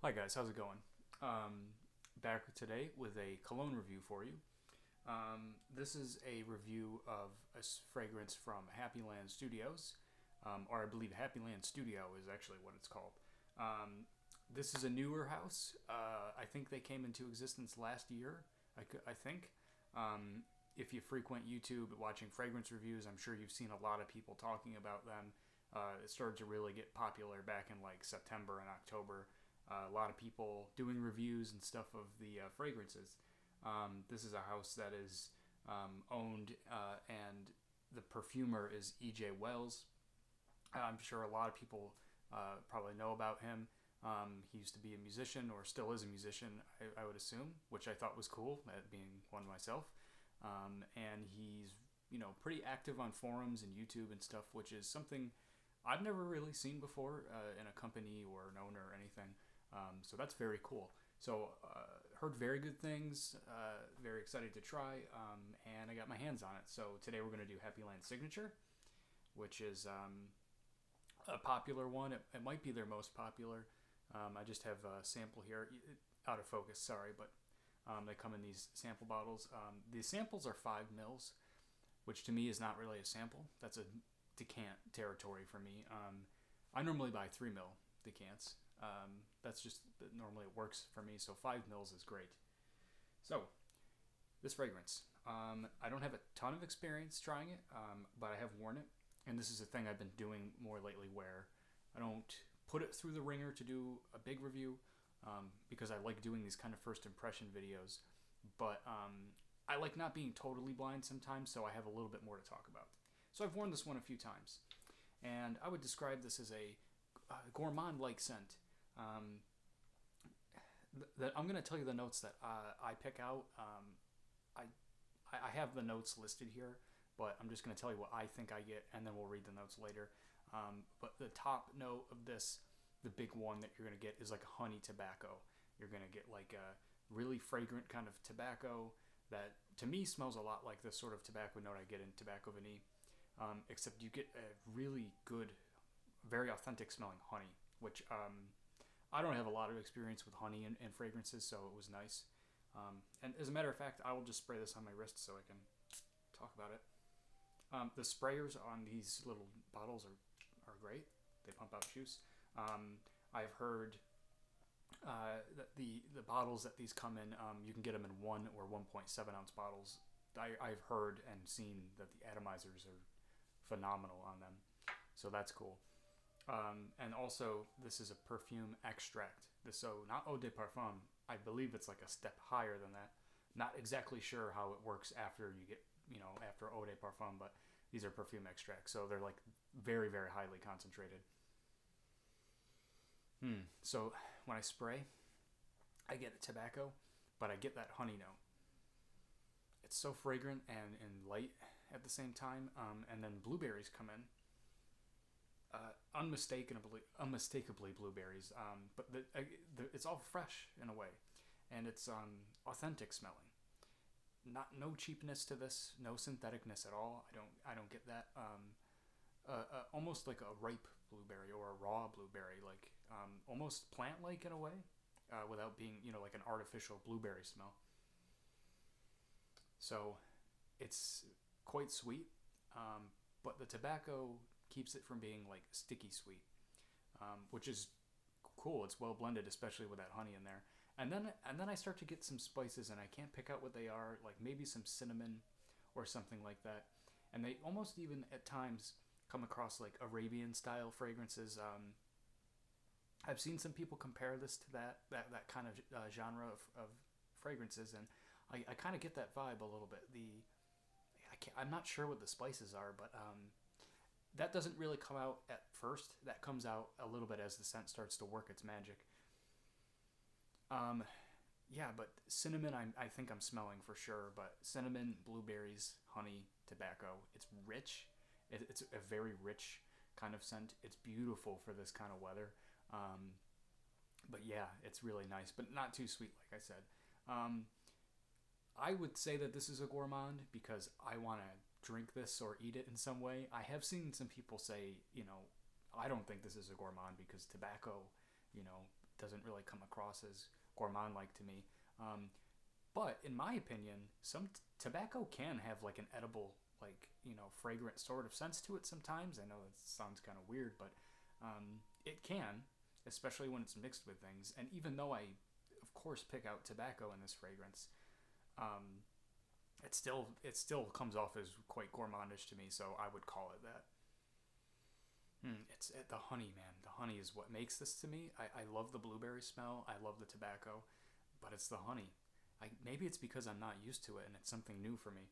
Hi guys, how's it going? Back today with a cologne review for you. This is a review of a fragrance from Happyland Studios, or I believe Happyland Studio is actually what it's called. This is a newer house. I think they came into existence last year. I think. If you frequent YouTube watching fragrance reviews, I'm sure you've seen a lot of people talking about them. It started to really get popular back in like September and October. A lot of people doing reviews and stuff of the fragrances. This is a house that is owned, and the perfumer is E.J. Wells. I'm sure a lot of people probably know about him. He used to be a musician, or still is a musician, I would assume, which I thought was cool, being one myself. And he's pretty active on forums and YouTube and stuff, which is something I've never really seen before in a company or an owner or anything. So that's very cool. So heard very good things. Very excited to try, and I got my hands on it. So today we're going to do Happyland Signature, which is a popular one. It might be their most popular. I just have a sample here, out of focus. Sorry, but they come in these sample bottles. The samples are 5 mils, which to me is not really a sample. That's a decant territory for me. I normally buy 3 mil decants. That's just normally it works for me. So 5 mils is great. So this fragrance, I don't have a ton of experience trying it, but I have worn it, and this is a thing I've been doing more lately, where I don't put it through the ringer to do a big review, because I like doing these kind of first impression videos, but I like not being totally blind sometimes, so I have a little bit more to talk about. So I've worn this one a few times, and I would describe this as a gourmand-like scent. Um, I'm going to tell you the notes that I pick out. I I have the notes listed here, but I'm just going to tell you what I think I get, and then we'll read the notes later. But the top note of this, the big one that you're going to get, is like honey tobacco. You're going to get like a really fragrant kind of tobacco that to me smells a lot like the sort of tobacco note I get in Tobacco Vanille, except you get a really good, very authentic smelling honey, which I don't have a lot of experience with honey and fragrances, so it was nice. And as a matter of fact, I will just spray this on my wrist so I can talk about it. The sprayers on these little bottles are great. They pump out juice. I've heard that the bottles that these come in, you can get them in 1 or 1.7 ounce bottles. I've heard and seen that the atomizers are phenomenal on them, so that's cool. And also, this is a perfume extract. So not eau de parfum. I believe it's like a step higher than that. Not exactly sure how it works after you get, after eau de parfum, but these are perfume extracts. So they're like very, very highly concentrated. So when I spray, I get tobacco, but I get that honey note. It's so fragrant and light at the same time. And then blueberries come in, unmistakably blueberries. But it's all fresh in a way, and it's authentic smelling. No cheapness to this, no syntheticness at all. I don't get that. Almost like a ripe blueberry or a raw blueberry, like almost plant-like in a way, without being like an artificial blueberry smell. So it's quite sweet, but the tobacco keeps it from being like sticky sweet, which is cool. It's well blended, especially with that honey in there. And then I start to get some spices, and I can't pick out what they are. Like maybe some cinnamon, or something like that. And they almost even at times come across like Arabian style fragrances. I've seen some people compare this to that kind of genre of fragrances, and I kind of get that vibe a little bit. I'm not sure what the spices are, but that doesn't really come out at first. That comes out a little bit as the scent starts to work its magic. Um, yeah, but cinnamon, I think I'm smelling for sure. But cinnamon, blueberries, honey, tobacco. It's rich. It's a very rich kind of scent. It's beautiful for this kind of weather. Um, but yeah, it's really nice, but not too sweet, like I said. Um, I would say that this is a gourmand because I want to drink this or eat it in some way. I have seen some people say, I don't think this is a gourmand because tobacco, you know, doesn't really come across as gourmand-like to me. But in my opinion, some tobacco can have like an edible, like, fragrant sort of sense to it sometimes. I know that sounds kind of weird, but it can, especially when it's mixed with things. And even though I, of course, pick out tobacco in this fragrance, um, it still comes off as quite gourmandish to me. So I would call it that. It's the honey, man. The honey is what makes this to me. I love the blueberry smell. I love the tobacco, but it's the honey. Maybe it's because I'm not used to it and it's something new for me.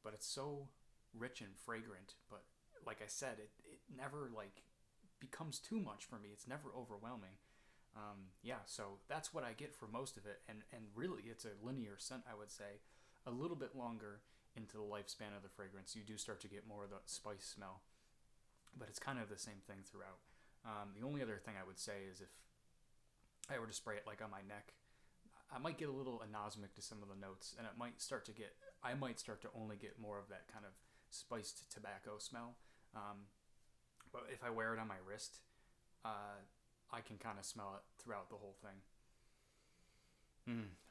But it's so rich and fragrant. But like I said, it never like becomes too much for me. It's never overwhelming. Yeah, so that's what I get for most of it, and really it's a linear scent. I would say a little bit longer into the lifespan of the fragrance, you do start to get more of the spice smell, but it's kind of the same thing throughout. The only other thing I would say is if I were to spray it like on my neck, I might get a little anosmic to some of the notes, and I might start to only get more of that kind of spiced tobacco smell. Um, but if I wear it on my wrist, I can kind of smell it throughout the whole thing.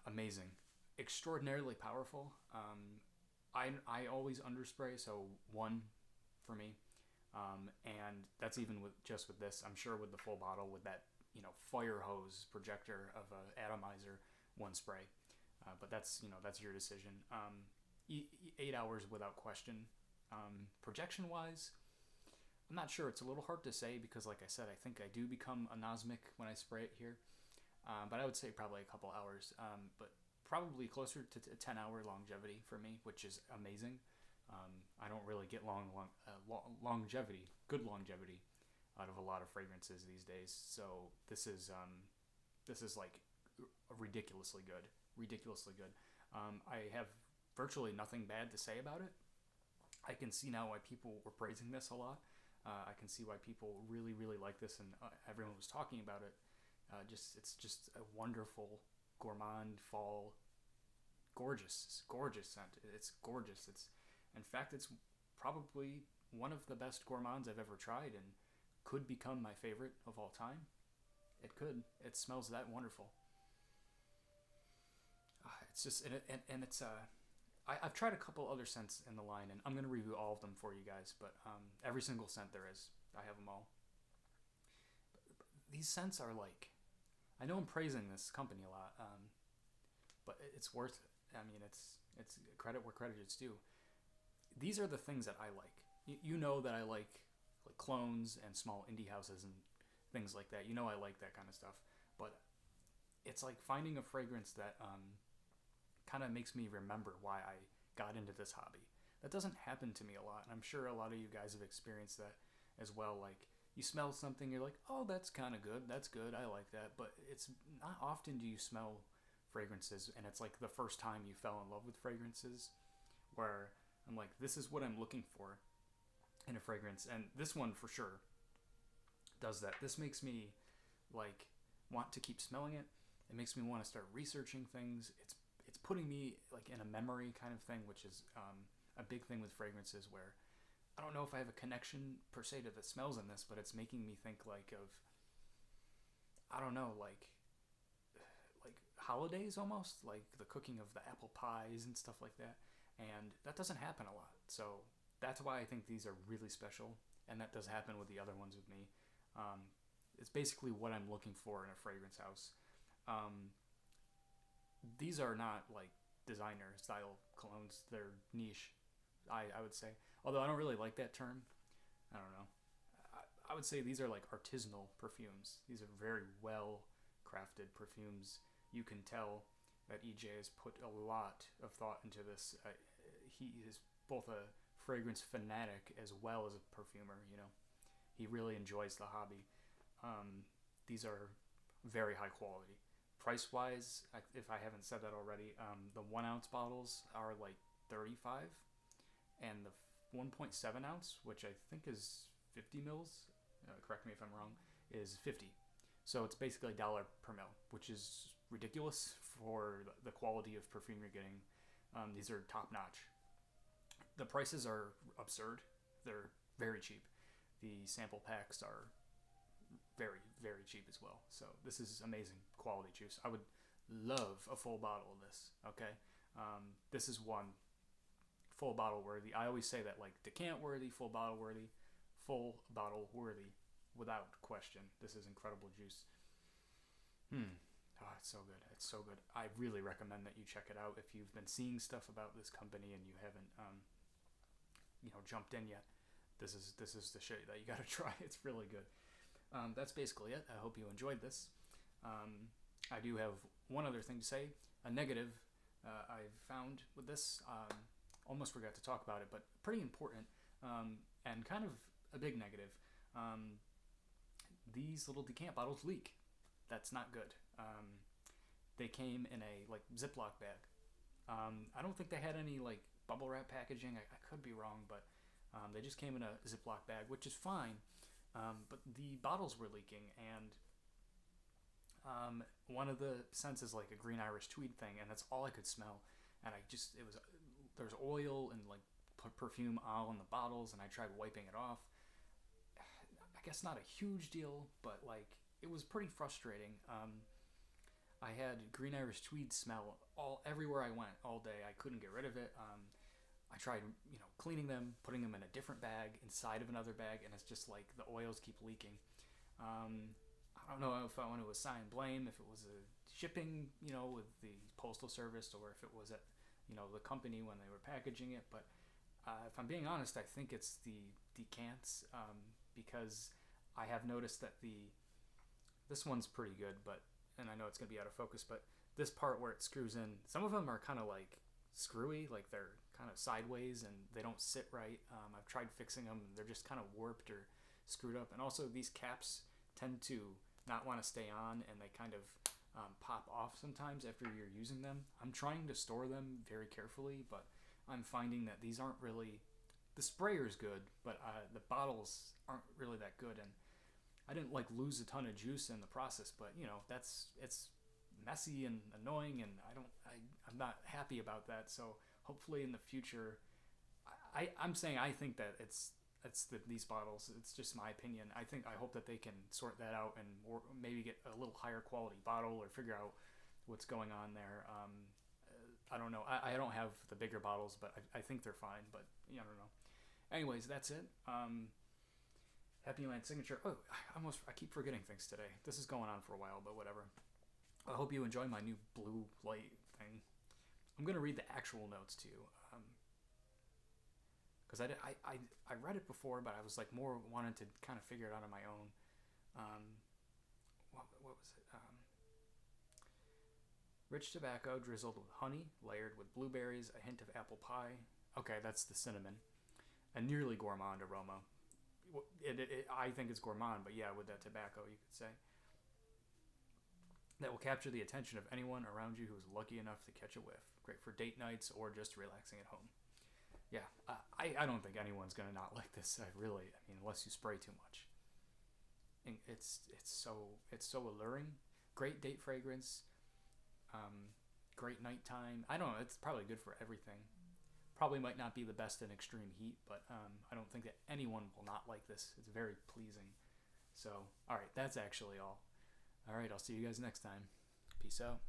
Amazing, extraordinarily powerful. I always underspray, so one for me. And that's even with this. I'm sure with the full bottle with that fire hose projector of a atomizer, one spray. But that's your decision. 8 hours without question. Projection wise, I'm not sure. It's a little hard to say because, like I said, I think I do become anosmic when I spray it here. But I would say probably a couple hours. But probably closer to 10-hour longevity for me, which is amazing. I don't really get longevity, good longevity, out of a lot of fragrances these days. So this is like ridiculously good, ridiculously good. I have virtually nothing bad to say about it. I can see now why people were praising this a lot. I can see why people really, really like this, and everyone was talking about it. It's just a wonderful gourmand fall, gorgeous scent. It's gorgeous. In fact, it's probably one of the best gourmands I've ever tried, and could become my favorite of all time. It could. It smells that wonderful. It's just and it's I've tried a couple other scents in the line, and I'm gonna review all of them for you guys. But every single scent there is, I have them all. These scents are like, I know I'm praising this company a lot, but it's worth it. I mean, it's credit where credit is due. These are the things that I like. You know that I like clones and small indie houses and things like that. I like that kind of stuff. But it's like finding a fragrance that kind of makes me remember why I got into this hobby. That doesn't happen to me a lot, and I'm sure a lot of you guys have experienced that as well. Like, you smell something, you're like, oh, that's kind of good, that's good, I like that. But it's not often do you smell fragrances, and it's like the first time you fell in love with fragrances, where I'm like, this is what I'm looking for in a fragrance. And this one for sure does that. This makes me like want to keep smelling it. It makes me want to start researching things. It's putting me like in a memory kind of thing, which is a big thing with fragrances, where I don't know if I have a connection per se to the smells in this, but it's making me think like of, I don't know, like holidays almost, like the cooking of the apple pies and stuff like that. And that doesn't happen a lot. So that's why I think these are really special, and that does happen with the other ones with me. It's basically what I'm looking for in a fragrance house. These are not like designer style colognes. They're niche, I would say. Although I don't really like that term. I don't know. I would say these are like artisanal perfumes. These are very well crafted perfumes. You can tell that EJ has put a lot of thought into this. He is both a fragrance fanatic as well as a perfumer. He really enjoys the hobby. These are very high quality. Price wise, if I haven't said that already, the 1 ounce bottles are like 35, and the 1.7 ounce, which I think is 50 mils, correct me if I'm wrong, is 50. So it's basically $1 per mil, which is ridiculous for the quality of perfume you're getting. These are top notch. The prices are absurd. They're very cheap. The sample packs are very, very cheap as well. So this is amazing quality juice. I would love a full bottle of this. Okay, this is one full bottle worthy. I always say that, like, decant worthy, full bottle worthy, without question. This is incredible juice. Oh, it's so good. It's so good. I really recommend that you check it out if you've been seeing stuff about this company and you haven't, jumped in yet. This is the shit that you gotta try. It's really good. That's basically it. I hope you enjoyed this. I do have one other thing to say. A negative I've found with this. Almost forgot to talk about it, but pretty important, and kind of a big negative. These little decant bottles leak. That's not good. They came in a Ziploc bag. I don't think they had any bubble wrap packaging. I could be wrong, but they just came in a Ziploc bag, which is fine. But the bottles were leaking, and one of the scents is like a green Irish tweed thing, and that's all I could smell. And there's oil and perfume all in the bottles, and I tried wiping it off. I guess not a huge deal, but it was pretty frustrating. I had green Irish tweed smell everywhere I went all day. I couldn't get rid of it. I tried, cleaning them, putting them in a different bag inside of another bag, and it's just the oils keep leaking. I don't know if I want to assign blame, if it was a shipping, with the postal service, or if it was at, the company when they were packaging it. But if I'm being honest, I think it's the decants, because I have noticed that this one's pretty good, and I know it's going to be out of focus, but this part where it screws in, some of them are kind of screwy, they're kind of sideways and they don't sit right. I've tried fixing them, and they're just kind of warped or screwed up. And also these caps tend to not want to stay on, and they kind of pop off sometimes after you're using them. I'm trying to store them very carefully, but I'm finding that these aren't really, the sprayer's good, but the bottles aren't really that good. And I didn't lose a ton of juice in the process, but it's messy and annoying, and I'm not happy about that. So hopefully in the future, I'm saying I think that these bottles, it's just my opinion. I hope that they can sort that out, and maybe get a little higher quality bottle, or figure out what's going on there. I don't know. I don't have the bigger bottles, but I think they're fine, but I don't know. Anyways, that's it. Happyland Signature. Oh, I keep forgetting things today. This is going on for a while, but whatever. I hope you enjoy my new blue light thing. I'm going to read the actual notes to you. Because I read it before, but I was more wanted to kind of figure it out on my own. What was it? Rich tobacco drizzled with honey, layered with blueberries, a hint of apple pie. Okay, that's the cinnamon. A nearly gourmand aroma. I think it's gourmand, but yeah, with that tobacco, you could say. That will capture the attention of anyone around you who is lucky enough to catch a whiff. Great for date nights or just relaxing at home. Yeah, I don't think anyone's gonna not like this. Unless you spray too much. And it's so alluring. Great date fragrance. Great nighttime. I don't know. It's probably good for everything. Probably might not be the best in extreme heat, but I don't think that anyone will not like this. It's very pleasing. So, all right, that's actually all. All right, I'll see you guys next time. Peace out.